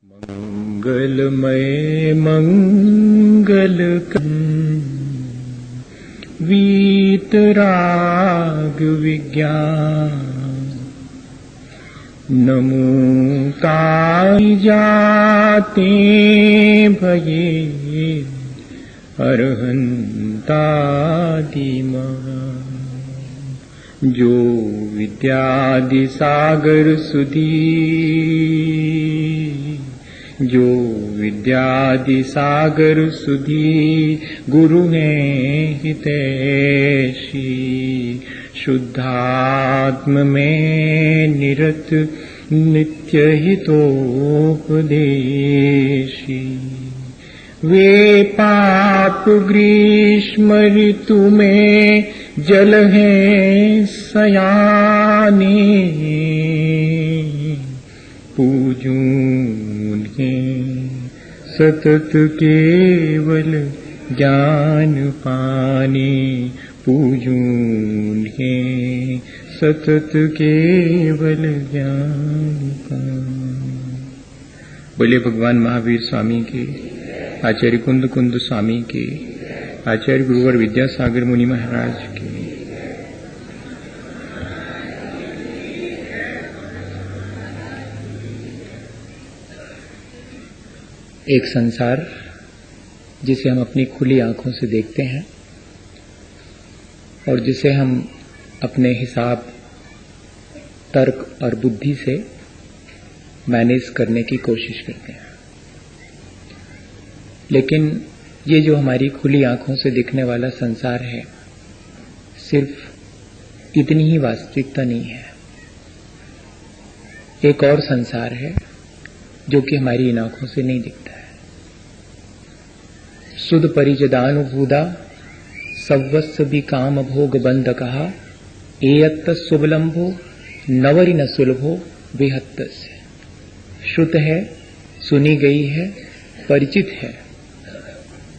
मंगलमय मंगलकं वीतराग विज्ञान नमो काई जाते भये अरहंतादिमः जो विद्यादि सागर सुधी जो विद्यादि सागर सुधी गुरु हैं हितैषी शुद्धात्म में निरत नित्य हितोपदेशी वे पाप ग्रीष्म ऋतु में जल हैं सयाने पूजूं सतत केवल ज्ञान पाने पूजूं सतत केवल ज्ञान पाने। बोले भगवान महावीर स्वामी के, आचार्य कुंद कुंद स्वामी के, आचार्य गुरुवर विद्यासागर मुनि महाराज के। एक संसार जिसे हम अपनी खुली आंखों से देखते हैं और जिसे हम अपने हिसाब, तर्क और बुद्धि से मैनेज करने की कोशिश करते हैं, लेकिन ये जो हमारी खुली आंखों से दिखने वाला संसार है सिर्फ इतनी ही वास्तविकता नहीं है। एक और संसार है जो कि हमारी इन आंखों से नहीं दिखता है। सुध परिजदानुभूदा सव्वस्व भी काम भोग बंध कहा एयत्त सुबलंभो नवरि न सुलभो बेहत्त से। श्रुत है, सुनी गई है, परिचित है,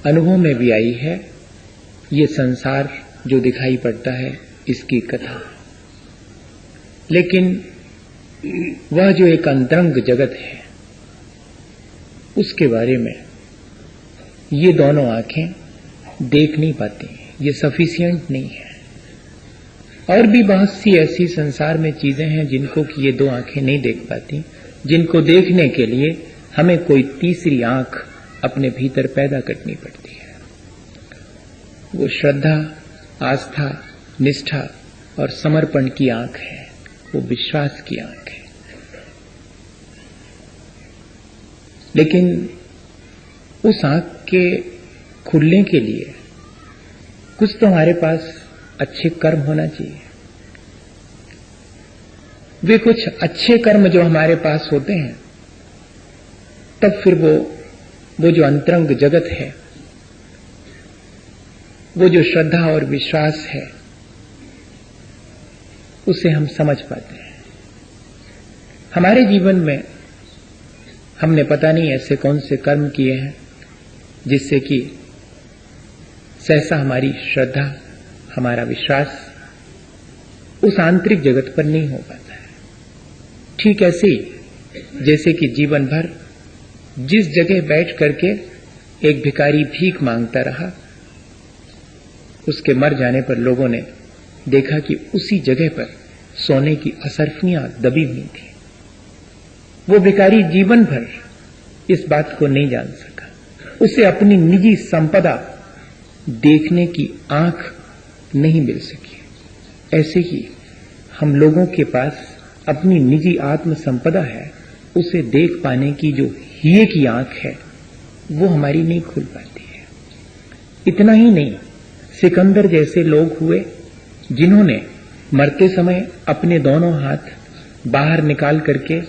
अनुभव में भी आई है ये संसार जो दिखाई पड़ता है इसकी कथा। लेकिन वह जो एक अंतरंग जगत है उसके बारे में ये दोनों आंखें देख नहीं पाती, ये सफिशिएंट नहीं है। और भी बहुत सी ऐसी संसार में चीजें हैं जिनको कि ये दो आंखें नहीं देख पाती, जिनको देखने के लिए हमें कोई तीसरी आंख अपने भीतर पैदा करनी पड़ती है। वो श्रद्धा, आस्था, निष्ठा और समर्पण की आंख है, वो विश्वास की आंख है। लेकिन उस आंख के खुलने के लिए कुछ तो हमारे पास अच्छे कर्म होना चाहिए। वे कुछ अच्छे कर्म जो हमारे पास होते हैं तब फिर वो जो अंतरंग जगत है, वो जो श्रद्धा और विश्वास है, उसे हम समझ पाते हैं। हमारे जीवन में हमने पता नहीं ऐसे कौन से कर्म किए हैं जिससे कि सहसा हमारी श्रद्धा, हमारा विश्वास उस आंतरिक जगत पर नहीं हो पाता है। ठीक ऐसे ही जैसे कि जीवन भर जिस जगह बैठ करके एक भिखारी भीख मांगता रहा, उसके मर जाने पर लोगों ने देखा कि उसी जगह पर सोने की असरफियां दबी हुई थी। वो भिखारी जीवन भर इस बात को नहीं जान सका, उसे अपनी निजी संपदा देखने की आंख नहीं मिल सकी। ऐसे ही हम लोगों के पास अपनी निजी आत्म संपदा है, उसे देख पाने की जो हिये की आंख है वो हमारी नहीं खुल पाती है। इतना ही नहीं, सिकंदर जैसे लोग हुए जिन्होंने मरते समय अपने दोनों हाथ बाहर निकाल करके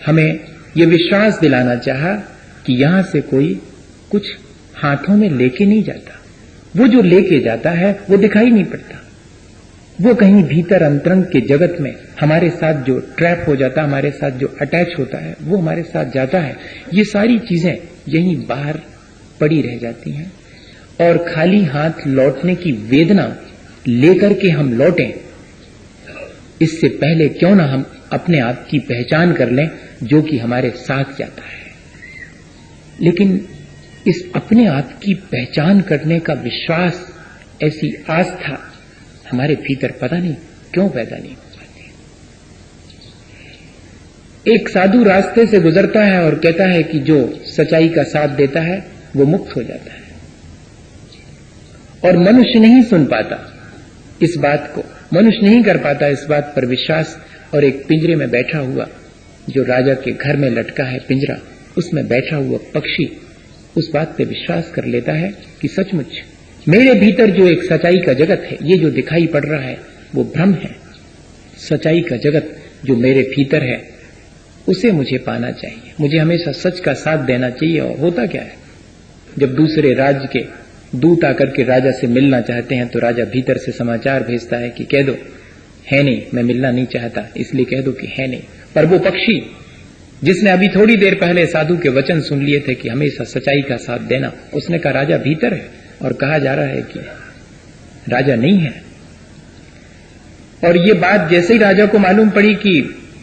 हमें ये विश्वास दिलाना चाहा कि यहां से कोई कुछ हाथों में लेके नहीं जाता। वो जो लेके जाता है वो दिखाई नहीं पड़ता, वो कहीं भीतर अंतरंग के जगत में हमारे साथ जो ट्रैप हो जाता है, हमारे साथ जो अटैच होता है, वो हमारे साथ जाता है। ये सारी चीजें यहीं बाहर पड़ी रह जाती हैं और खाली हाथ लौटने की वेदना लेकर के हम लौटें, इससे पहले क्यों ना हम अपने आप की पहचान कर लें जो कि हमारे साथ जाता है। लेकिन इस अपने आप की पहचान करने का विश्वास, ऐसी आस्था हमारे भीतर पता नहीं क्यों पैदा नहीं हो पाती। एक साधु रास्ते से गुजरता है और कहता है कि जो सच्चाई का साथ देता है वो मुक्त हो जाता है, और मनुष्य नहीं सुन पाता इस बात को, मनुष्य नहीं कर पाता इस बात पर विश्वास। और एक पिंजरे में बैठा हुआ, जो राजा के घर में लटका है पिंजरा, उसमें बैठा हुआ पक्षी उस बात पे विश्वास कर लेता है कि सचमुच मेरे भीतर जो एक सच्चाई का जगत है, ये जो दिखाई पड़ रहा है वो भ्रम है। सच्चाई का जगत जो मेरे भीतर है उसे मुझे पाना चाहिए, मुझे हमेशा सच का साथ देना चाहिए। और होता क्या है, जब दूसरे राज्य के दूत आकर के राजा से मिलना चाहते हैं तो राजा भीतर से समाचार भेजता है कि कह दो है नहीं, मैं मिलना नहीं चाहता, इसलिए कह दो कि है नहीं। पर वो पक्षी जिसने अभी थोड़ी देर पहले साधु के वचन सुन लिए थे कि हमेशा सच्चाई का साथ देना, उसने कहा राजा भीतर है, और कहा जा रहा है कि राजा नहीं है। और ये बात जैसे ही राजा को मालूम पड़ी कि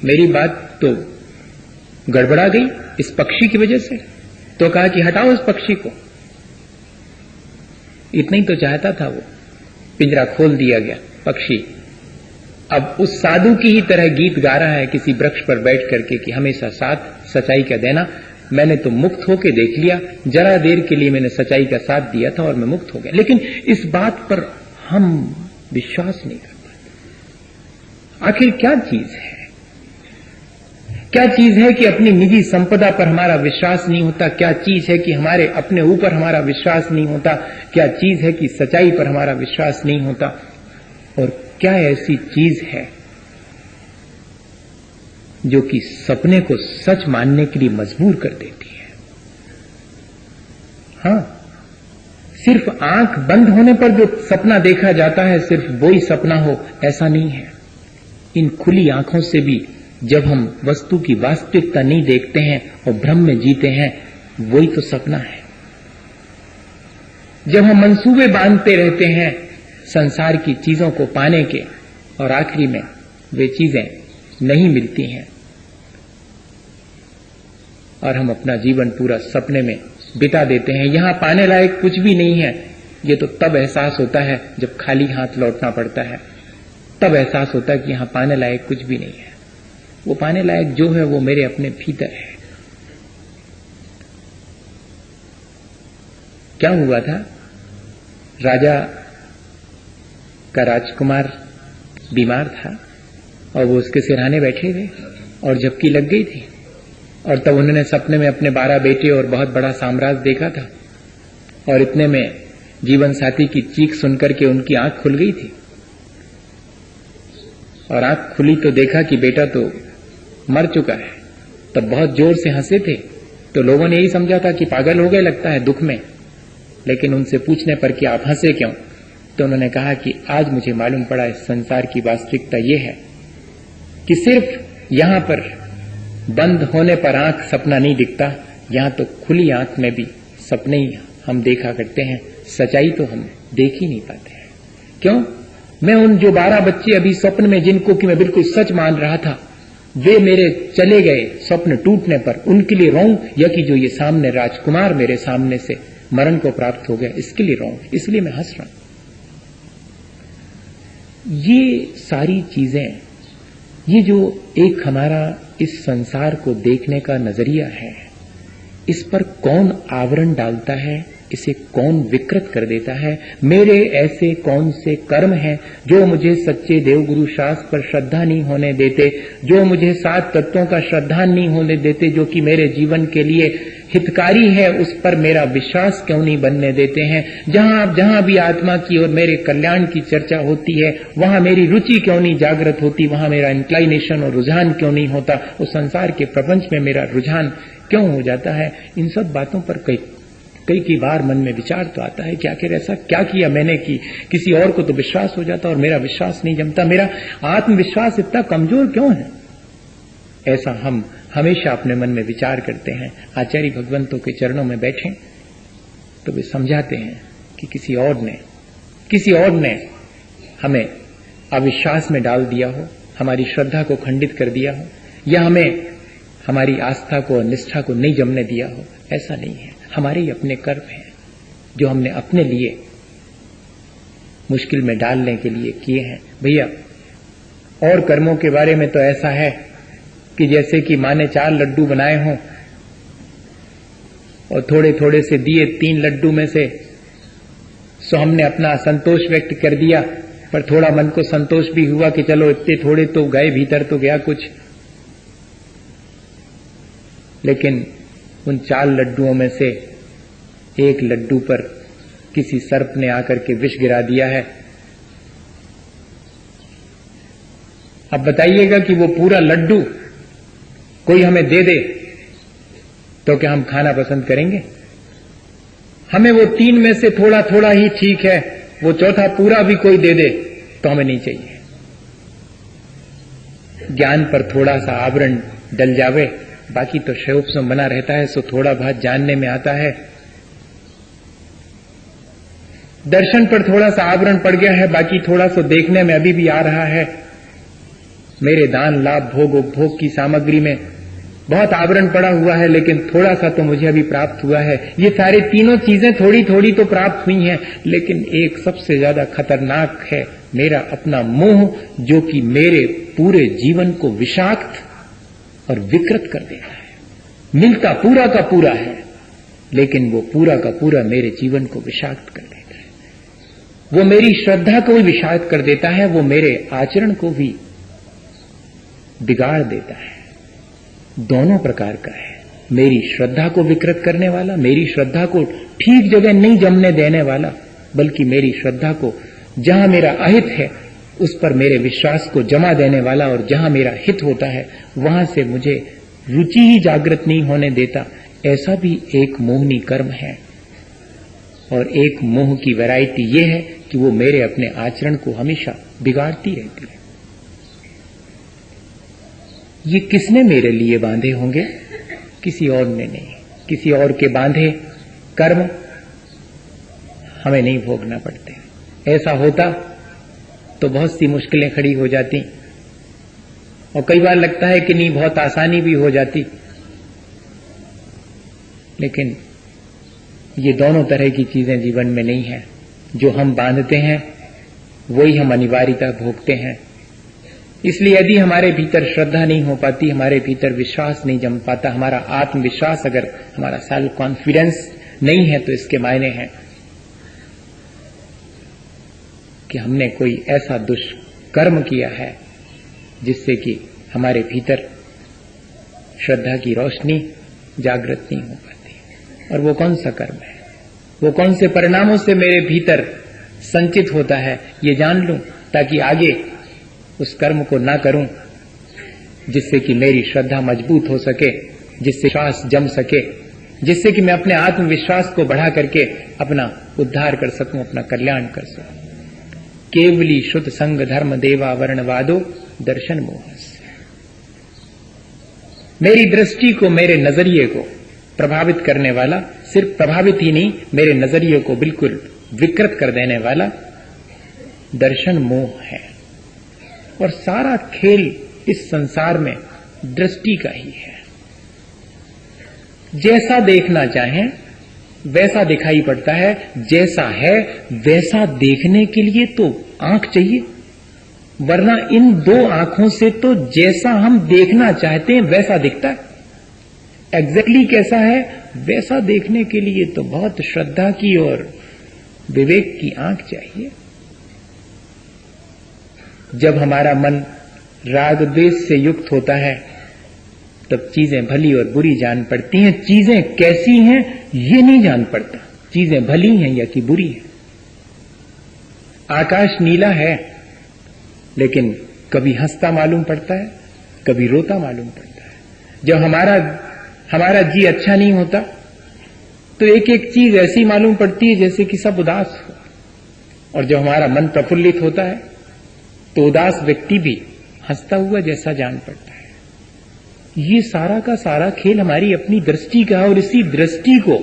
मेरी बात तो गड़बड़ा गई इस पक्षी की वजह से, तो कहा कि हटाओ उस पक्षी को। इतना ही तो चाहता था वो, पिंजरा खोल दिया गया। पक्षी अब उस साधु की ही तरह गीत गा रहा है किसी वृक्ष पर बैठ करके कि हमेशा साथ सच्चाई का देना, मैंने तो मुक्त होके देख लिया, जरा देर के लिए मैंने सच्चाई का साथ दिया था और मैं मुक्त हो गया। लेकिन इस बात पर हम विश्वास नहीं कर पाते। आखिर क्या चीज है, क्या चीज है कि अपनी निजी संपदा पर हमारा विश्वास नहीं होता? क्या चीज है कि हमारे अपने ऊपर हमारा विश्वास नहीं होता? क्या चीज है कि सच्चाई पर हमारा विश्वास नहीं होता? और क्या ऐसी चीज है जो कि सपने को सच मानने के लिए मजबूर कर देती है? हां, सिर्फ आंख बंद होने पर जो सपना देखा जाता है सिर्फ वो ही सपना हो ऐसा नहीं है। इन खुली आंखों से भी जब हम वस्तु की वास्तविकता नहीं देखते हैं और भ्रम में जीते हैं, वही तो सपना है। जब हम मंसूबे बांधते रहते हैं संसार की चीजों को पाने के और आखिरी में वे चीजें नहीं मिलती हैं और हम अपना जीवन पूरा सपने में बिता देते हैं, यहां पाने लायक कुछ भी नहीं है, ये तो तब एहसास होता है जब खाली हाथ लौटना पड़ता है। तब एहसास होता है कि यहां पाने लायक कुछ भी नहीं है। वो पाने लायक जो है वो मेरे अपने भीतर है। क्या हुआ था, राजा का राजकुमार बीमार था और वो उसके सिरहाने बैठे थे और झपकी लग गई थी, और तब उन्होंने सपने में अपने 12 बेटे और बहुत बड़ा साम्राज्य देखा था। और इतने में जीवन साथी की चीख सुनकर के उनकी आंख खुल गई थी, और आंख खुली तो देखा कि बेटा तो मर चुका है। तब बहुत जोर से हंसे थे, तो लोगों ने यही समझा था कि पागल हो गए लगता है दुख में। लेकिन उनसे पूछने पर कि आप हंसे क्यों, तो उन्होंने कहा कि आज मुझे मालूम पड़ा इस संसार की वास्तविकता ये है कि सिर्फ यहां पर बंद होने पर आंख सपना नहीं दिखता, यहां तो खुली आंख में भी सपने ही हम देखा करते हैं, सच्चाई तो हम देख ही नहीं पाते हैं। क्यों? मैं उन जो 12 बच्चे अभी स्वप्न में जिनको कि मैं बिल्कुल सच मान रहा था, वे मेरे चले गए स्वप्न टूटने पर, उनके लिए रोऊं, या कि जो ये सामने राजकुमार मेरे सामने से मरण को प्राप्त हो गया इसके लिए रोऊं, इसलिए मैं हंस रहा हूं। ये सारी चीजें, ये जो एक हमारा इस संसार को देखने का नजरिया है, इस पर कौन आवरण डालता है, इसे कौन विकृत कर देता है? मेरे ऐसे कौन से कर्म हैं जो मुझे सच्चे देवगुरु शास्त्र पर श्रद्धा नहीं होने देते, जो मुझे 7 तत्वों का श्रद्धा नहीं होने देते, जो कि मेरे जीवन के लिए हितकारी है, उस पर मेरा विश्वास क्यों नहीं बनने देते हैं? जहां भी आत्मा की और मेरे कल्याण की चर्चा होती है, वहां मेरी रुचि क्यों नहीं जागृत होती, वहां मेरा इंक्लाइनेशन और रुझान क्यों नहीं होता, उस संसार के प्रपंच में मेरा रुझान क्यों हो जाता है? इन सब बातों पर कई बार मन में विचार तो आता है कि आखिर ऐसा क्या किया मैंने कि किसी और को तो विश्वास हो जाता और मेरा विश्वास नहीं जमता, मेरा आत्मविश्वास इतना कमजोर क्यों है? ऐसा हम हमेशा अपने मन में विचार करते हैं। आचार्य भगवंतों के चरणों में बैठे तो वे समझाते हैं कि किसी और ने हमें अविश्वास में डाल दिया हो, हमारी श्रद्धा को खंडित कर दिया हो, या हमारी आस्था को और निष्ठा को नहीं जमने दिया हो, ऐसा नहीं है। हमारे ही अपने कर्म हैं जो हमने अपने लिए मुश्किल में डालने के लिए किए हैं। भैया, और कर्मों के बारे में तो ऐसा है कि जैसे कि माँ ने 4 लड्डू बनाए हों और थोड़े थोड़े से दिए 3 लड्डू में से, सो हमने अपना संतोष व्यक्त कर दिया, पर थोड़ा मन को संतोष भी हुआ कि चलो इतने थोड़े तो गए, भीतर तो गया कुछ। लेकिन उन 4 लड्डुओं में से 1 लड्डू पर किसी सर्प ने आकर के विष गिरा दिया है। अब बताइएगा कि वो पूरा लड्डू कोई हमें दे दे तो क्या हम खाना पसंद करेंगे? हमें वो 3 में से थोड़ा थोड़ा ही ठीक है, वो चौथा पूरा भी कोई दे दे तो हमें नहीं चाहिए। ज्ञान पर थोड़ा सा आवरण डल जावे, बाकी तो शैवोपम बना रहता है, सो थोड़ा बहुत जानने में आता है। दर्शन पर थोड़ा सा आवरण पड़ गया है, बाकी थोड़ा सा देखने में अभी भी आ रहा है। मेरे दान, लाभ, भोग, उपभोग की सामग्री में बहुत आवरण पड़ा हुआ है, लेकिन थोड़ा सा तो मुझे अभी प्राप्त हुआ है। ये सारी तीनों चीजें थोड़ी थोड़ी तो प्राप्त हुई हैं, लेकिन एक सबसे ज्यादा खतरनाक है मेरा अपना मोह, जो कि मेरे पूरे जीवन को विषाक्त और विकृत कर देता है। मिलता पूरा का पूरा है, लेकिन वो पूरा का पूरा मेरे जीवन को विषाक्त कर देता है। वो मेरी श्रद्धा को भी विषाक्त कर देता है, वो मेरे आचरण को भी बिगाड़ देता है। दोनों प्रकार का है। मेरी श्रद्धा को विकृत करने वाला, मेरी श्रद्धा को ठीक जगह नहीं जमने देने वाला, बल्कि मेरी श्रद्धा को जहां मेरा अहित है उस पर मेरे विश्वास को जमा देने वाला, और जहां मेरा हित होता है वहां से मुझे रुचि ही जागृत नहीं होने देता। ऐसा भी एक मोहनी कर्म है। और एक मोह की वैरायटी ये है कि वो मेरे अपने आचरण को हमेशा बिगाड़ती रहती है। ये किसने मेरे लिए बांधे होंगे? किसी और ने नहीं। किसी और के बांधे कर्म हमें नहीं भोगना पड़ते। ऐसा होता तो बहुत सी मुश्किलें खड़ी हो जाती, और कई बार लगता है कि नहीं, बहुत आसानी भी हो जाती। लेकिन ये दोनों तरह की चीजें जीवन में नहीं है। जो हम बांधते हैं वही हम अनिवार्यता भोगते हैं। इसलिए यदि हमारे भीतर श्रद्धा नहीं हो पाती, हमारे भीतर विश्वास नहीं जम पाता, हमारा आत्मविश्वास, अगर हमारा सेल्फ कॉन्फिडेंस नहीं है, तो इसके मायने हैं कि हमने कोई ऐसा दुष्कर्म किया है जिससे कि हमारे भीतर श्रद्धा की रोशनी जागृत नहीं हो पाती। और वो कौन सा कर्म है, वो कौन से परिणामों से मेरे भीतर संचित होता है, ये जान लूं, ताकि आगे उस कर्म को ना करूं, जिससे कि मेरी श्रद्धा मजबूत हो सके, जिससे विश्वास जम सके, जिससे कि मैं अपने आत्मविश्वास को बढ़ा करके अपना उद्धार कर सकूं, अपना कल्याण कर सकूं। केवली शुद्ध संग धर्म देवा वर्णवादो दर्शन मोहस। मेरी दृष्टि को, मेरे नजरिए को प्रभावित करने वाला, सिर्फ प्रभावित ही नहीं, मेरे नजरिए को बिल्कुल विकृत कर देने वाला दर्शन मोह है। और सारा खेल इस संसार में दृष्टि का ही है। जैसा देखना चाहें वैसा दिखाई पड़ता है, जैसा है वैसा देखने के लिए तो आंख चाहिए, वरना इन 2 आंखों से तो जैसा हम देखना चाहते हैं वैसा दिखता है। एग्जैक्टली कैसा है वैसा देखने के लिए तो बहुत श्रद्धा की और विवेक की आंख चाहिए। जब हमारा मन राग द्वेष से युक्त होता है, तब चीजें भली और बुरी जान पड़ती हैं। चीजें कैसी हैं ये नहीं जान पड़ता, चीजें भली हैं या कि बुरी हैं। आकाश नीला है, लेकिन कभी हंसता मालूम पड़ता है, कभी रोता मालूम पड़ता है। जब हमारा जी अच्छा नहीं होता, तो एक एक चीज ऐसी मालूम पड़ती है जैसे कि सब उदास हो। और जब हमारा मन प्रफुल्लित होता है, तो उदास व्यक्ति भी हंसता हुआ जैसा जान पड़ता है। ये सारा का सारा खेल हमारी अपनी दृष्टि का है, और इसी दृष्टि को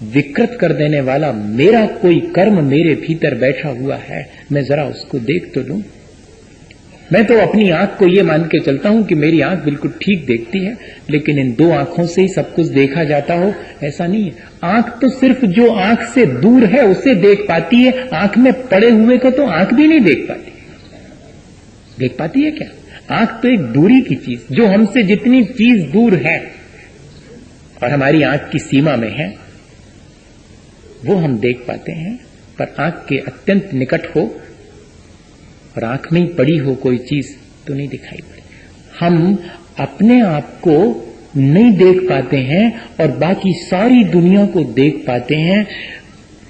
विकृत कर देने वाला मेरा कोई कर्म मेरे भीतर बैठा हुआ है। मैं जरा उसको देख तो लूं। मैं तो अपनी आंख को ये मान के चलता हूं कि मेरी आंख बिल्कुल ठीक देखती है, लेकिन इन दो आंखों से ही सब कुछ देखा जाता हो, ऐसा नहीं है। आंख तो सिर्फ जो आंख से दूर है उसे देख पाती है, आंख में पड़े हुए को तो आंख भी नहीं देख पाती। देख पाती है क्या? आंख तो एक दूरी की चीज, जो हमसे जितनी चीज दूर है और हमारी आंख की सीमा में है, वो हम देख पाते हैं। पर आंख के अत्यंत निकट हो और आंख में ही पड़ी हो कोई चीज तो नहीं दिखाई पड़े। हम अपने आप को नहीं देख पाते हैं और बाकी सारी दुनिया को देख पाते हैं।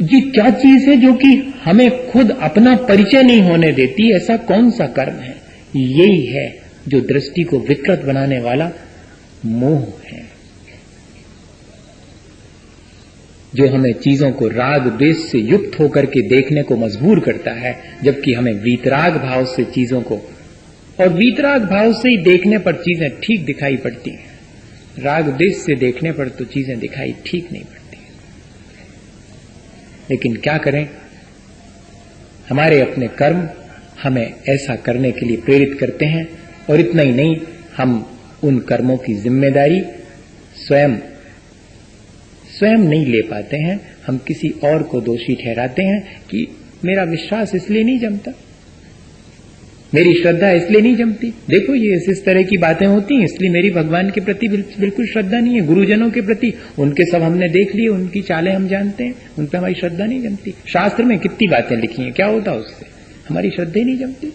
ये क्या चीज है जो कि हमें खुद अपना परिचय नहीं होने देती? ऐसा कौन सा कर्म है? यही है जो दृष्टि को विकृत बनाने वाला मोह है, जो हमें चीजों को राग द्वेष से युक्त होकर के देखने को मजबूर करता है, जबकि हमें वीतराग भाव से चीजों को, और वीतराग भाव से ही देखने पर चीजें ठीक दिखाई पड़ती हैं, राग द्वेष से देखने पर तो चीजें दिखाई ठीक नहीं पड़ती। लेकिन क्या करें, हमारे अपने कर्म हमें ऐसा करने के लिए प्रेरित करते हैं। और इतना ही नहीं, हम उन कर्मों की जिम्मेदारी स्वयं नहीं ले पाते हैं। हम किसी और को दोषी ठहराते हैं कि मेरा विश्वास इसलिए नहीं जमता, मेरी श्रद्धा इसलिए नहीं जमती। देखो ये इस तरह की बातें होती हैं, इसलिए मेरी भगवान के प्रति बिल्कुल श्रद्धा नहीं है। गुरुजनों के प्रति, उनके सब हमने देख लिए, उनकी चालें हम जानते हैं, उन पर हमारी श्रद्धा नहीं जमती। शास्त्र में कितनी बातें लिखी हैं, क्या होता उससे? हमारी श्रद्धा ही नहीं जमती।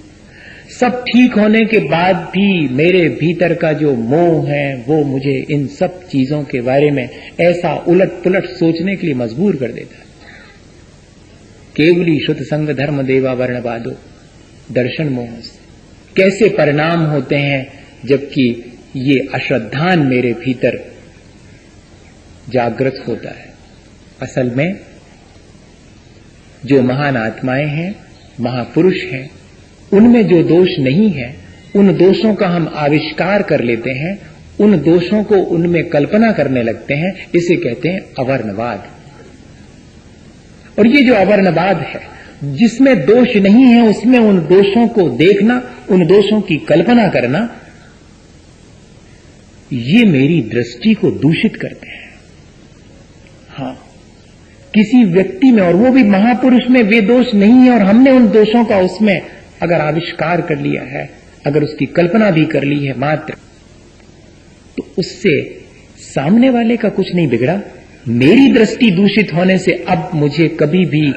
सब ठीक होने के बाद भी मेरे भीतर का जो मोह है वो मुझे इन सब चीजों के बारे में ऐसा उलट पुलट सोचने के लिए मजबूर कर देता है। केवली शुद्ध संग धर्म देवा वर्णवादो दर्शन मोह से कैसे परिणाम होते हैं, जबकि ये अश्रद्धान मेरे भीतर जागृत होता है। असल में जो महान आत्माएं हैं, महापुरुष हैं, उनमें जो दोष नहीं है, उन दोषों का हम आविष्कार कर लेते हैं, उन दोषों को उनमें कल्पना करने लगते हैं। इसे कहते हैं अवर्णवाद। और ये जो अवर्णवाद है, जिसमें दोष नहीं है उसमें उन दोषों को देखना, उन दोषों की कल्पना करना, ये मेरी दृष्टि को दूषित करते हैं। हाँ, किसी व्यक्ति में, और वो भी महापुरुष में, वे दोष नहीं है और हमने उन दोषों का उसमें अगर आविष्कार कर लिया है, अगर उसकी कल्पना भी कर ली है मात्र, तो उससे सामने वाले का कुछ नहीं बिगड़ा। मेरी दृष्टि दूषित होने से अब मुझे कभी भी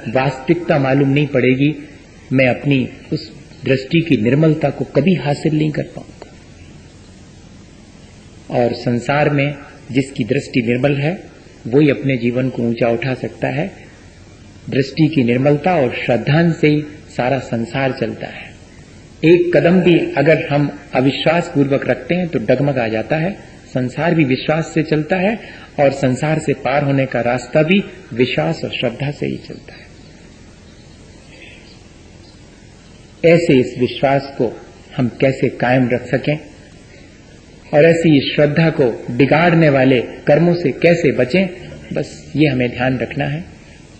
वास्तविकता मालूम नहीं पड़ेगी, मैं अपनी उस दृष्टि की निर्मलता को कभी हासिल नहीं कर पाऊंगा। और संसार में जिसकी दृष्टि निर्मल है वही अपने जीवन को ऊंचा उठा सकता है। दृष्टि की निर्मलता और श्रद्धा से ही सारा संसार चलता है। एक कदम भी अगर हम अविश्वास पूर्वक रखते हैं तो डगमगा जाता है। संसार भी विश्वास से चलता है और संसार से पार होने का रास्ता भी विश्वास और श्रद्धा से ही चलता है। ऐसे इस विश्वास को हम कैसे कायम रख सकें और ऐसी इस श्रद्धा को बिगाड़ने वाले कर्मों से कैसे बचें, बस ये हमें ध्यान रखना है।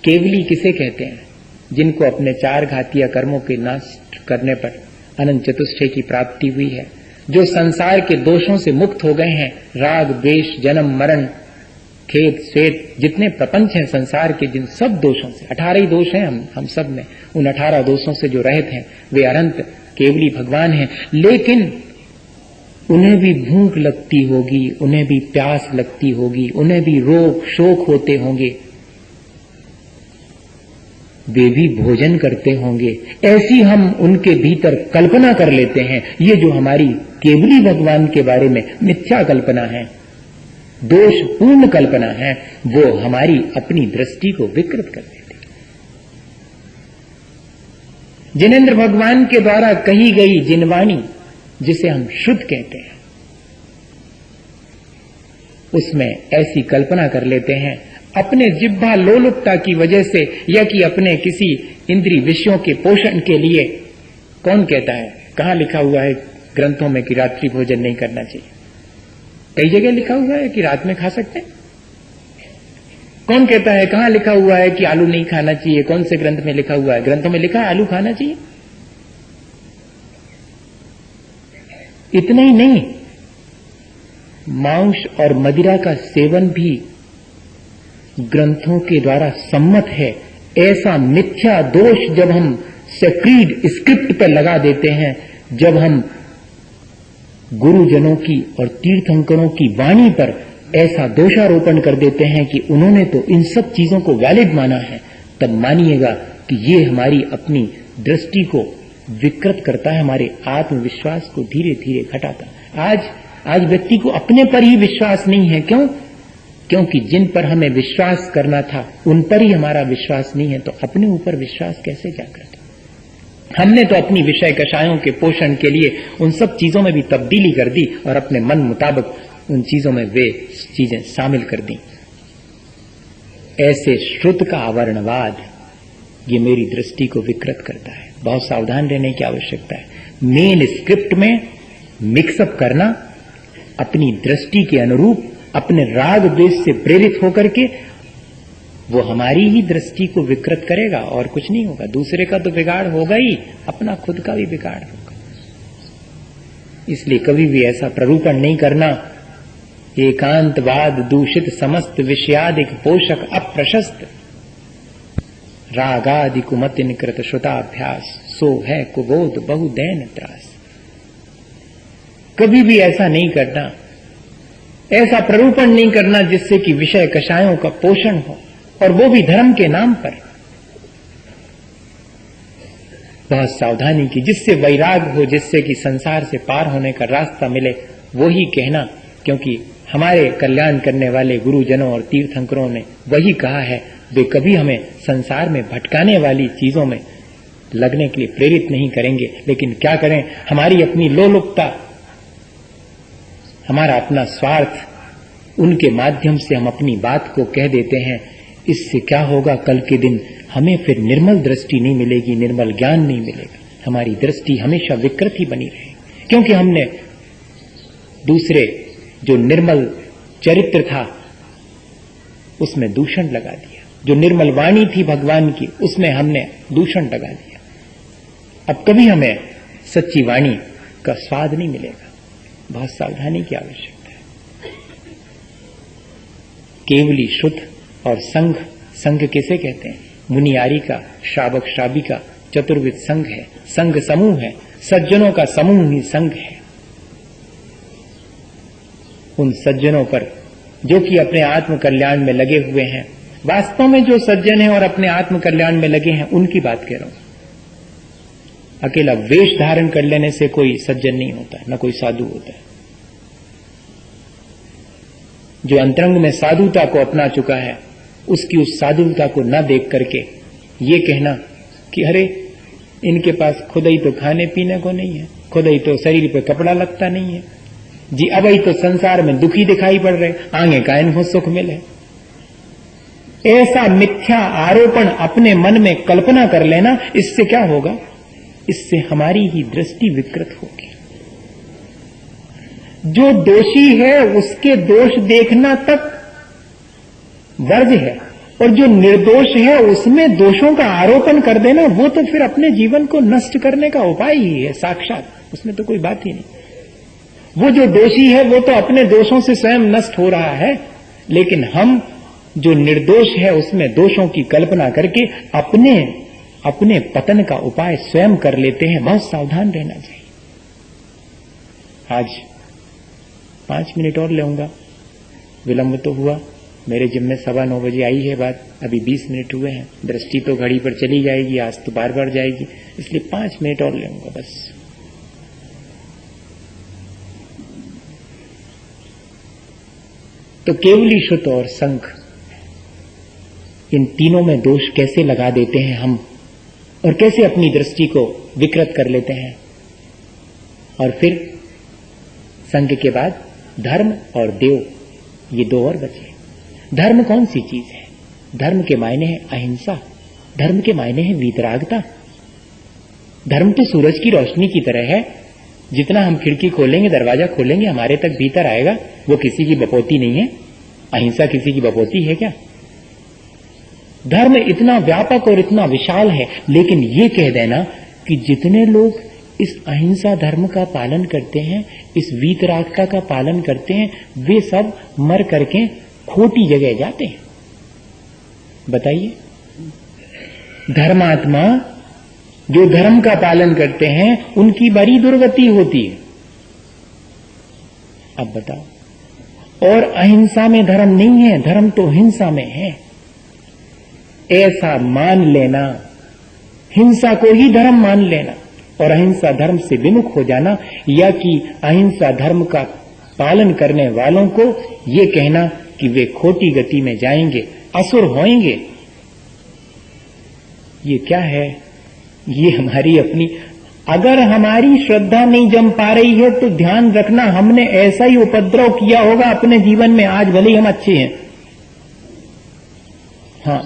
केवली किसे कहते हैं? जिनको अपने चार घातीय कर्मों के नाश करने पर अनंत चतुष्टय की प्राप्ति हुई है, जो संसार के दोषों से मुक्त हो गए हैं, राग द्वेष जन्म मरण खेद श्वेत जितने प्रपंच हैं संसार के, जिन सब दोषों से, 18 ही दोष हैं हम सब में, उन 18 दोषों से जो रहित हैं वे अनंत केवली भगवान हैं। लेकिन उन्हें भी भूख लगती होगी, उन्हें भी प्यास लगती होगी, उन्हें भी रोग शोक होते होंगे, वे भी भोजन करते होंगे। ऐसी हम उनके भीतर कल्पना कर लेते हैं। ये जो हमारी केवली भगवान के बारे में मिथ्या कल्पना है, दोषपूर्ण कल्पना है, वो हमारी अपनी दृष्टि को विकृत कर देती है। जिनेंद्र भगवान के द्वारा कही गई जिनवाणी, जिसे हम शुद्ध कहते हैं, उसमें ऐसी कल्पना कर लेते हैं अपने जिह्वा लोलुपता की वजह से, या कि अपने किसी इंद्रिय विषयों के पोषण के लिए। कौन कहता है? कहां लिखा हुआ है ग्रंथों में कि रात्रि भोजन नहीं करना चाहिए? कई जगह लिखा हुआ है कि रात में खा सकते हैं। कौन कहता है? कहां लिखा हुआ है कि आलू नहीं खाना चाहिए? कौन से ग्रंथ में लिखा हुआ है? ग्रंथों में लिखा है आलू खाना चाहिए? इतना ही नहीं, मांस और मदिरा का सेवन भी ग्रंथों के द्वारा सम्मत है। ऐसा मिथ्या दोष जब हम सेक्रीड स्क्रिप्ट पर लगा देते हैं, जब हम गुरुजनों की और तीर्थंकरों की वाणी पर ऐसा दोषारोपण कर देते हैं कि उन्होंने तो इन सब चीजों को वैलिड माना है, तब मानिएगा कि ये हमारी अपनी दृष्टि को विकृत करता है, हमारे आत्मविश्वास को धीरे धीरे घटाता है। आज व्यक्ति को अपने पर ही विश्वास नहीं है। क्यों? क्योंकि जिन पर हमें विश्वास करना था उन पर ही हमारा विश्वास नहीं है, तो अपने ऊपर विश्वास कैसे जागृत? हमने तो अपनी विषय कषायों के पोषण के लिए उन सब चीजों में भी तब्दीली कर दी और अपने मन मुताबिक उन चीजों में वे चीजें शामिल कर दी। ऐसे श्रुत का आवरणवाद ये मेरी दृष्टि को विकृत करता है। बहुत सावधान रहने की आवश्यकता है। मेन स्क्रिप्ट में मिक्सअप करना, अपनी दृष्टि के अनुरूप अपने राग द्वेष से प्रेरित होकर के, वो हमारी ही दृष्टि को विकृत करेगा और कुछ नहीं होगा। दूसरे का तो बिगाड़ होगा ही, अपना खुद का भी बिगाड़ होगा। इसलिए कभी भी ऐसा प्ररूपण नहीं करना। एकांतवाद दूषित समस्त विषयादिक पोषक अप्रशस्त, रागादि कुमतिन कृत श्रुताभ्यास, सो है कुबोध बहुदैन त्रास। कभी भी ऐसा नहीं करना, ऐसा प्ररूपण नहीं करना जिससे कि विषय कषायों का पोषण हो, और वो भी धर्म के नाम पर। बहुत सावधानी की, जिससे वैराग हो, जिससे कि संसार से पार होने का रास्ता मिले, वो ही कहना। क्योंकि हमारे कल्याण करने वाले गुरुजनों और तीर्थंकरों ने वही कहा है, वे कभी हमें संसार में भटकाने वाली चीजों में लगने के लिए प्रेरित नहीं करेंगे। लेकिन क्या करें, हमारी अपनी लोलुपता, हमारा अपना स्वार्थ, उनके माध्यम से हम अपनी बात को कह देते हैं। इससे क्या होगा, कल के दिन हमें फिर निर्मल दृष्टि नहीं मिलेगी, निर्मल ज्ञान नहीं मिलेगा। हमारी दृष्टि हमेशा विकृत ही बनी रहेगी, क्योंकि हमने दूसरे जो निर्मल चरित्र था उसमें दूषण लगा दिया। जो निर्मल वाणी थी भगवान की, उसमें हमने दूषण लगा दिया। अब कभी हमें सच्ची वाणी का स्वाद नहीं मिलेगा। बहुत सावधानी की आवश्यकता है। केवली शुद्ध और संघ, संघ किसे कहते हैं? मुनियारी का, श्रावक श्राविका, चतुर्विध संघ है, संघ समूह है, सज्जनों का समूह ही संघ है। उन सज्जनों पर जो कि अपने आत्म कल्याण में लगे हुए हैं, वास्तव में जो सज्जन हैं और अपने आत्म कल्याण में लगे हैं, उनकी बात कह रहा हूं। अकेला वेश धारण कर लेने से कोई सज्जन नहीं होता, न कोई साधु होता है। जो अंतरंग में साधुता को अपना चुका है, उसकी उस साधुता को न देख करके ये कहना कि अरे इनके पास खुद ही तो खाने पीने को नहीं है, खुद ही तो शरीर पे कपड़ा लगता नहीं है जी, अब ही तो संसार में दुखी दिखाई पड़ रहे, आगे का इनको सुख मिले। ऐसा मिथ्या आरोपण अपने मन में कल्पना कर लेना, इससे क्या होगा? इससे हमारी ही दृष्टि विकृत होगी। जो दोषी है उसके दोष देखना तक वर्ज है, और जो निर्दोष है उसमें दोषों का आरोपण कर देना, वो तो फिर अपने जीवन को नष्ट करने का उपाय ही है साक्षात। उसमें तो कोई बात ही नहीं। वो जो दोषी है वो तो अपने दोषों से स्वयं नष्ट हो रहा है, लेकिन हम जो निर्दोष है उसमें दोषों की कल्पना करके अपने पतन का उपाय स्वयं कर लेते हैं। बहुत सावधान रहना चाहिए। आज 5 मिनट और लेऊंगा, विलंब तो हुआ। मेरे जिम में 9:15 बजे आई है बात, अभी 20 मिनट हुए हैं। दृष्टि तो घड़ी पर चली जाएगी, आज तो बार बार जाएगी, इसलिए 5 मिनट और लेऊंगा बस। तो केवली शुद्ध और संघ, इन तीनों में दोष कैसे लगा देते हैं हम, और कैसे अपनी दृष्टि को विकृत कर लेते हैं। और फिर संघ के बाद धर्म और देव, ये 2 और बचे। धर्म कौन सी चीज है? धर्म के मायने है अहिंसा, धर्म के मायने है वीतरागता। धर्म तो सूरज की रोशनी की तरह है, जितना हम खिड़की खोलेंगे, दरवाजा खोलेंगे, हमारे तक भीतर आएगा। वो किसी की बपौती नहीं है। अहिंसा किसी की बपौती है क्या? धर्म इतना व्यापक और इतना विशाल है, लेकिन ये कह देना कि जितने लोग इस अहिंसा धर्म का पालन करते हैं, इस वीतरागता का पालन करते हैं, वे सब मर करके खोटी जगह जाते हैं। बताइए, धर्मात्मा जो धर्म का पालन करते हैं उनकी बड़ी दुर्गति होती है। अब बताओ, और अहिंसा में धर्म नहीं है, धर्म तो हिंसा में है। ऐसा मान लेना, हिंसा को ही धर्म मान लेना और अहिंसा धर्म से विमुख हो जाना, या कि अहिंसा धर्म का पालन करने वालों को ये कहना कि वे खोटी गति में जाएंगे, असुर होएंगे, ये क्या है? ये हमारी अपनी, अगर हमारी श्रद्धा नहीं जम पा रही है तो ध्यान रखना हमने ऐसा ही उपद्रव किया होगा अपने जीवन में, आज भले ही हम अच्छे हैं, हाँ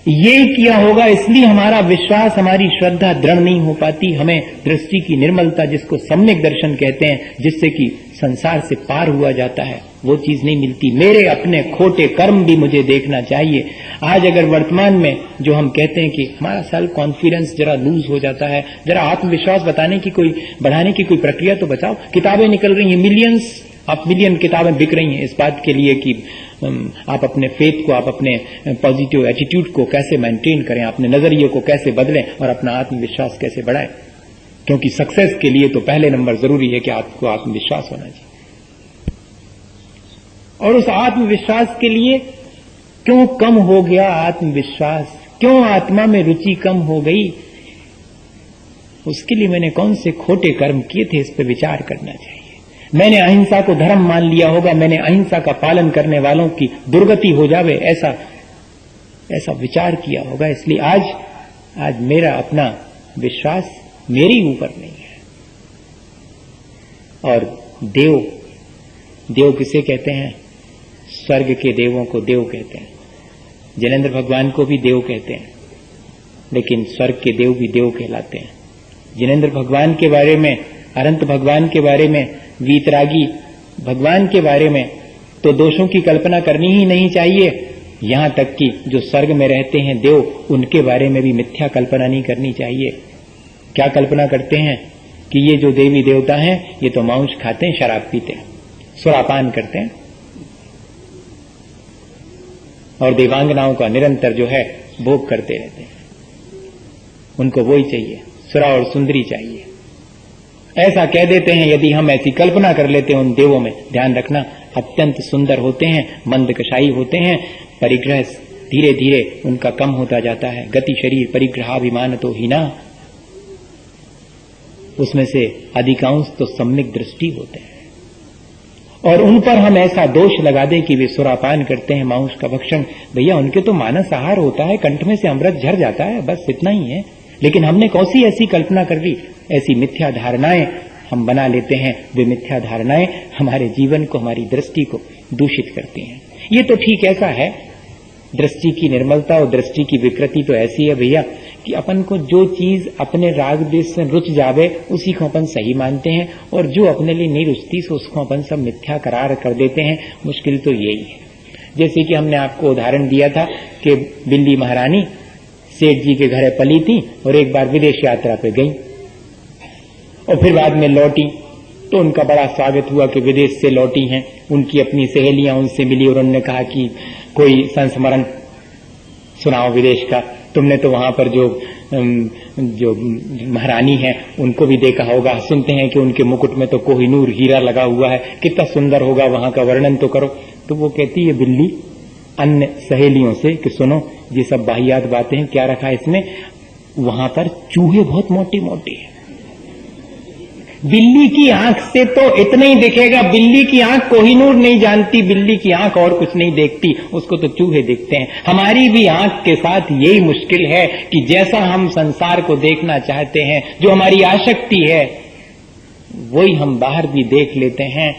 ये किया होगा, इसलिए हमारा विश्वास, हमारी श्रद्धा दृढ़ नहीं हो पाती। हमें दृष्टि की निर्मलता, जिसको सम्यक दर्शन कहते हैं, जिससे कि संसार से पार हुआ जाता है, वो चीज नहीं मिलती। मेरे अपने खोटे कर्म भी मुझे देखना चाहिए। आज अगर वर्तमान में जो हम कहते हैं कि हमारा सेल्फ कॉन्फिडेंस जरा लूज हो जाता है, जरा आत्मविश्वास बढ़ाने की कोई प्रक्रिया तो बताओ। किताबें निकल रही हैं, मिलियन किताबें बिक रही हैं इस बात के लिए कि आप अपने फेथ को, आप अपने पॉजिटिव एटीट्यूड को कैसे मेंटेन करें, अपने नजरिए को कैसे बदलें और अपना आत्मविश्वास कैसे बढ़ाएं। क्योंकि सक्सेस के लिए तो पहले नंबर जरूरी है कि आपको आत्मविश्वास होना चाहिए। और उस आत्मविश्वास के लिए क्यों कम हो गया आत्मविश्वास, क्यों आत्मा में रुचि कम हो गई, उसके लिए मैंने कौन से खोटे कर्म किए थे, इस पर विचार करना चाहिए। मैंने अहिंसा को धर्म मान लिया होगा, मैंने अहिंसा का पालन करने वालों की दुर्गति हो जावे ऐसा विचार किया होगा। इसलिए आज मेरा अपना विश्वास मेरे ऊपर नहीं है। और देव किसे कहते हैं? स्वर्ग के देवों को देव कहते हैं। जैनेन्द्र भगवान को भी देव कहते हैं, लेकिन स्वर्ग के देव भी देव कहलाते हैं। जैनेन्द्र भगवान के बारे में, अनंत भगवान के बारे में, वीतरागी भगवान के बारे में तो दोषों की कल्पना करनी ही नहीं चाहिए। यहां तक कि जो स्वर्ग में रहते हैं देव, उनके बारे में भी मिथ्या कल्पना नहीं करनी चाहिए। क्या कल्पना करते हैं कि ये जो देवी देवता हैं ये तो मांस खाते हैं, शराब पीते हैं, सुरापान करते हैं और देवांगनाओं का निरंतर जो है भोग करते रहते हैं। उनको वही चाहिए, सुरा और सुंदरी चाहिए। ऐसा कह देते हैं, यदि हम ऐसी कल्पना कर लेते हैं उन देवों में, ध्यान रखना अत्यंत सुंदर होते हैं, मंदकशायी होते हैं, परिग्रह धीरे धीरे उनका कम होता जाता है। गति शरीर परिग्रहाभिमान तो हीना, उसमें से अधिकांश तो सम्यक दृष्टि होते हैं। और उन पर हम ऐसा दोष लगा दें कि वे सुरापान करते हैं, मांस का भक्षण, भैया उनके तो मानस आहार होता है, कंठ में से अमृत झर जाता है, बस इतना ही है। लेकिन हमने कौन सी ऐसी कल्पना कर ली, ऐसी मिथ्या धारणाएं हम बना लेते हैं। वे मिथ्या धारणाएं हमारे जीवन को, हमारी दृष्टि को दूषित करती हैं। ये तो ठीक ऐसा है, दृष्टि की निर्मलता और दृष्टि की विकृति तो ऐसी है भैया कि अपन को जो चीज अपने राग देश से रुच जावे उसी को अपन सही मानते हैं, और जो अपने लिए नहीं रुचती सो उसको अपन सब मिथ्या करार कर देते हैं। मुश्किल तो यही है। जैसे कि हमने आपको उदाहरण दिया था कि बिल्ली महारानी सेठ जी के घरे पली थी और एक बार विदेश यात्रा पे गई और फिर बाद में लौटी तो उनका बड़ा स्वागत हुआ कि विदेश से लौटी हैं। उनकी अपनी सहेलियां उनसे मिली और उन्होंने कहा कि कोई संस्मरण सुनाओ विदेश का। तुमने तो वहां पर जो महारानी है उनको भी देखा होगा, सुनते हैं कि उनके मुकुट में तो कोहिनूर हीरा लगा हुआ है, कितना सुंदर होगा, वहां का वर्णन तो करो। तो वो कहती है बिल्ली अन्य सहेलियों से कि सुनो ये सब बाहियात बातें हैं, क्या रखा है इसमें, वहां पर चूहे बहुत मोटे मोटे हैं। बिल्ली की आंख से तो इतना ही दिखेगा, बिल्ली की आंख कोहिनूर नहीं जानती, बिल्ली की आंख और कुछ नहीं देखती, उसको तो चूहे देखते हैं। हमारी भी आंख के साथ यही मुश्किल है कि जैसा हम संसार को देखना चाहते हैं, जो हमारी आसक्ति है, वही हम बाहर भी देख लेते हैं।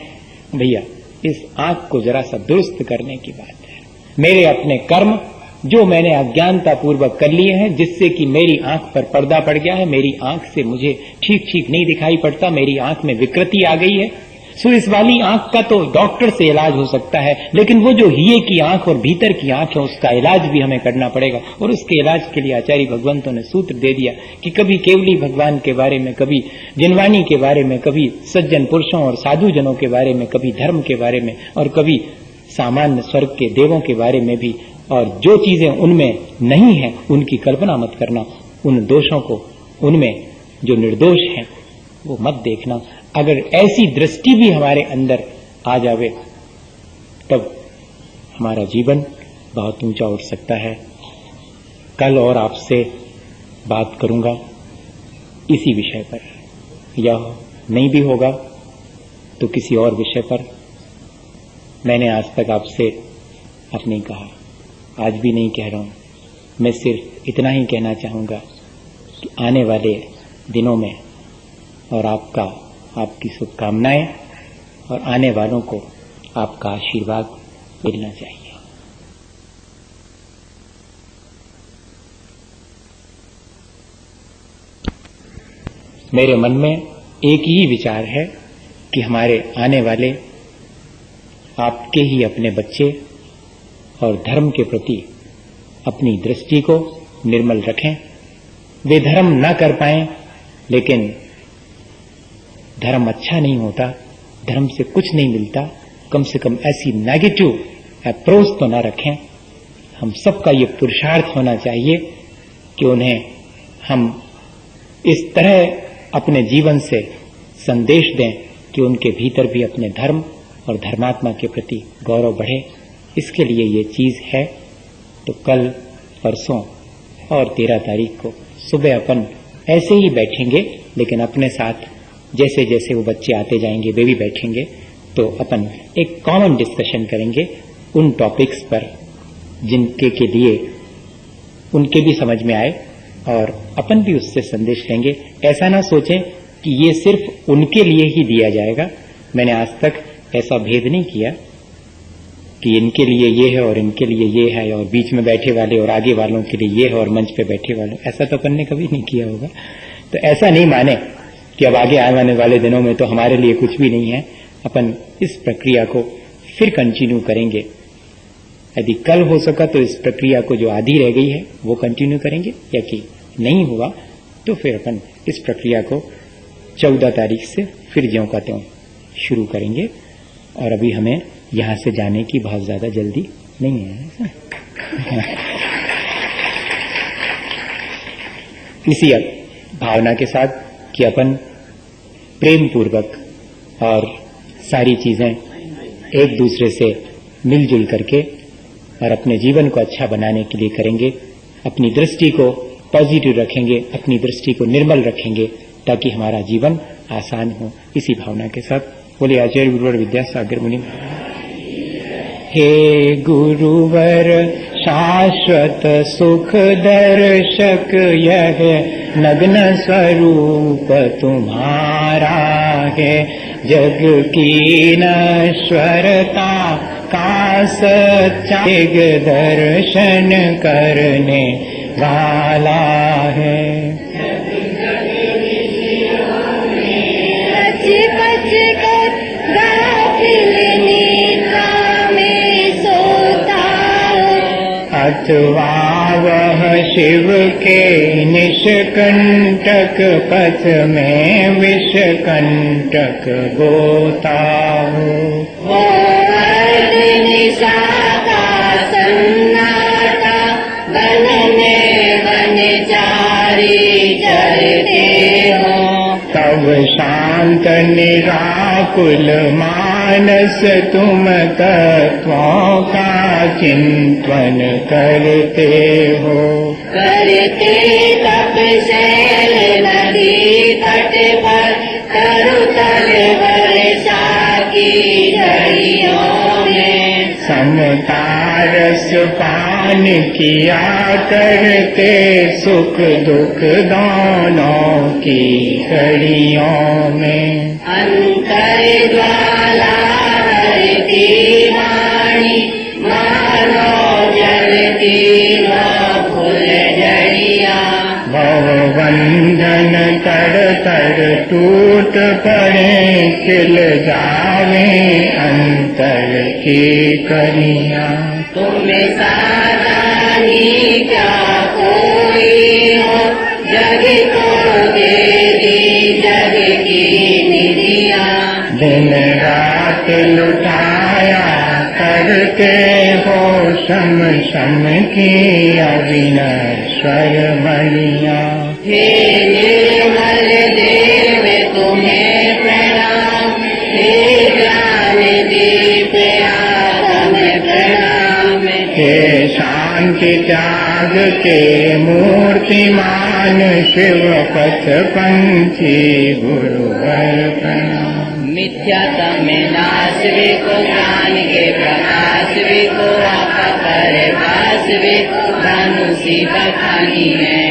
भैया इस आंख को जरा सा दुरुस्त करने की बात है। मेरे अपने कर्म जो मैंने अज्ञानता पूर्वक कर लिए हैं, जिससे कि मेरी आंख पर पर्दा पड़ गया है, मेरी आंख से मुझे ठीक ठीक नहीं दिखाई पड़ता, मेरी आंख में विकृति आ गई है, सो इस वाली आंख का तो डॉक्टर से इलाज हो सकता है, लेकिन वो जो हिये की आंख और भीतर की आंख है उसका इलाज भी हमें करना पड़ेगा। और उसके इलाज के लिए आचार्य भगवंतों ने सूत्र दे दिया कि कभी केवली भगवान के बारे में, कभी जिनवाणी के बारे में, कभी सज्जन पुरुषों और साधु जनों के बारे में, कभी धर्म के बारे में, और कभी सामान्य स्वर्ग के देवों के बारे में भी। और जो चीजें उनमें नहीं है उनकी कल्पना मत करना, उन दोषों को, उनमें जो निर्दोष हैं वो मत देखना। अगर ऐसी दृष्टि भी हमारे अंदर आ जावे तब हमारा जीवन बहुत ऊंचा उठ सकता है। कल और आपसे बात करूंगा इसी विषय पर, यह नहीं भी होगा तो किसी और विषय पर। मैंने आज तक आपसे अब नहीं कहा, आज भी नहीं कह रहा हूं। मैं सिर्फ इतना ही कहना चाहूंगा कि आने वाले दिनों में और आपकी शुभकामनाएं और आने वालों को आपका आशीर्वाद मिलना चाहिए। मेरे मन में एक ही विचार है कि हमारे आने वाले आपके ही अपने बच्चे और धर्म के प्रति अपनी दृष्टि को निर्मल रखें। वे धर्म न कर पाएं, लेकिन धर्म अच्छा नहीं होता, धर्म से कुछ नहीं मिलता, कम से कम ऐसी नेगेटिव अप्रोच तो न रखें। हम सबका ये पुरुषार्थ होना चाहिए कि उन्हें हम इस तरह अपने जीवन से संदेश दें कि उनके भीतर भी अपने धर्म और धर्मात्मा के प्रति गौरव बढ़े। इसके लिए ये चीज है। तो कल, परसों और 13 तारीख को सुबह अपन ऐसे ही बैठेंगे, लेकिन अपने साथ जैसे जैसे वो बच्चे आते जाएंगे, वे भी बैठेंगे, तो अपन एक कॉमन डिस्कशन करेंगे उन टॉपिक्स पर जिनके के लिए उनके भी समझ में आए और अपन भी उससे संदेश लेंगे। ऐसा ना सोचें कि ये सिर्फ उनके लिए ही दिया जाएगा। मैंने आज तक ऐसा भेद नहीं किया कि इनके लिए ये है और इनके लिए ये है और बीच में बैठे वाले और आगे वालों के लिए ये है और मंच पे बैठे वाले, ऐसा तो अपन ने कभी नहीं किया होगा। तो ऐसा नहीं माने कि अब आगे आने वाले दिनों में तो हमारे लिए कुछ भी नहीं है। अपन इस प्रक्रिया को फिर कंटिन्यू करेंगे। यदि कल हो सका तो इस प्रक्रिया को जो आधी रह गई है वो कंटिन्यू करेंगे, या कि नहीं हुआ तो फिर अपन इस प्रक्रिया को 14 तारीख से फिर ज्यों का त्यों शुरू करेंगे। और अभी हमें यहां से जाने की बहुत ज्यादा जल्दी नहीं है। इसी भावना के साथ कि अपन प्रेम पूर्वक और सारी चीजें एक दूसरे से मिलजुल करके और अपने जीवन को अच्छा बनाने के लिए करेंगे। अपनी दृष्टि को पॉजिटिव रखेंगे, अपनी दृष्टि को निर्मल रखेंगे, ताकि हमारा जीवन आसान हो। इसी भावना के साथ बोले आचार्य गुरुवर विद्यासागर मुनि। हे गुरुवर शाश्वत सुख दर्शक, यह नग्न स्वरूप तुम्हारा है। जग की नश्वरता का सच्चा दर्शन करने वाला है। अथवा वह शिव के निष्कंटक पथ में विषकंटक गोता हो। सन्नाटा बनने बनचारी चलते हो। तब शांत निराकुल मानस तुम तत्वों का चिंतन करते हो। करते तपशैल नदी तट पर तरुतल वर्षा की झड़ियों में। समतारस पान किया करते सुख दुख दोनों की घड़ियों में। अंतर ज्वाला हरती वाणी मानो जलती फूल झड़िया। भव बंधन थर थर टूट पड़े, खिल जावे अंतर की कलियां। तुम्हें सावधानी क्या कोई हो, जग को दे दी जग की निधियां। दिन रात लुटाया करते हो, शम शम की अविनश्वर मणियां। हे निर्मल देव तुम्हें प्रणाम, हे ज्ञान दीप आत्म प्रणाम। हे शांति त्याग के मूर्तिमान, शिव पथ पंथी गुरुवर प्रणाम। मिथ्यातम नाश को, ज्ञान के प्रकाश को, आपा पर वास धनुषी बखानी है।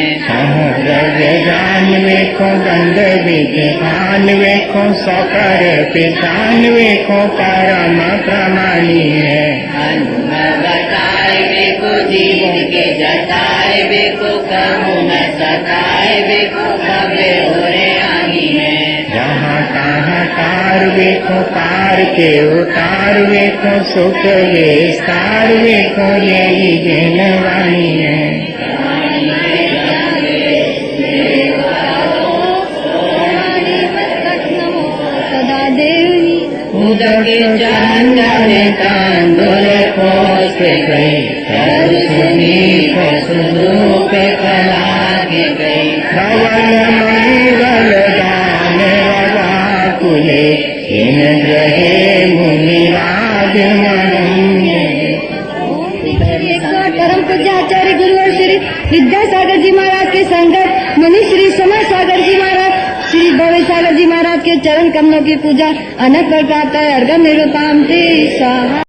द्रव्य जान वेखो, गंध विद्वान वेखो, सकर पिछान वेखो, परम प्रमाणी है। हनुम बताए वेको, जीवन के जताए वेको, कहूँ न सताए वेको, कबे ओरे आनी है। जहाँ तहाँ तार वेखो, तार के उतार वेखो, सुख विस्तार वेखो, यही ज्ञानवाणी है। उदक चंदन तांदुल पोष गई, सुनी सुधूप कलागे गई। धवल मंगल दान रवाकुले, इन ग्रहे मुनिराज मंगे। परम पूज्य आचार्य गुरुवर श्री विद्यासागर जी महाराज के संगत मुनि श्री समय सागर जी महाराज, श्री भव्य सागर जी महाराज के चरण कमलों की पूजा अनंत पर प्रातः अर्घ्य निरूपम ते स्वाहा।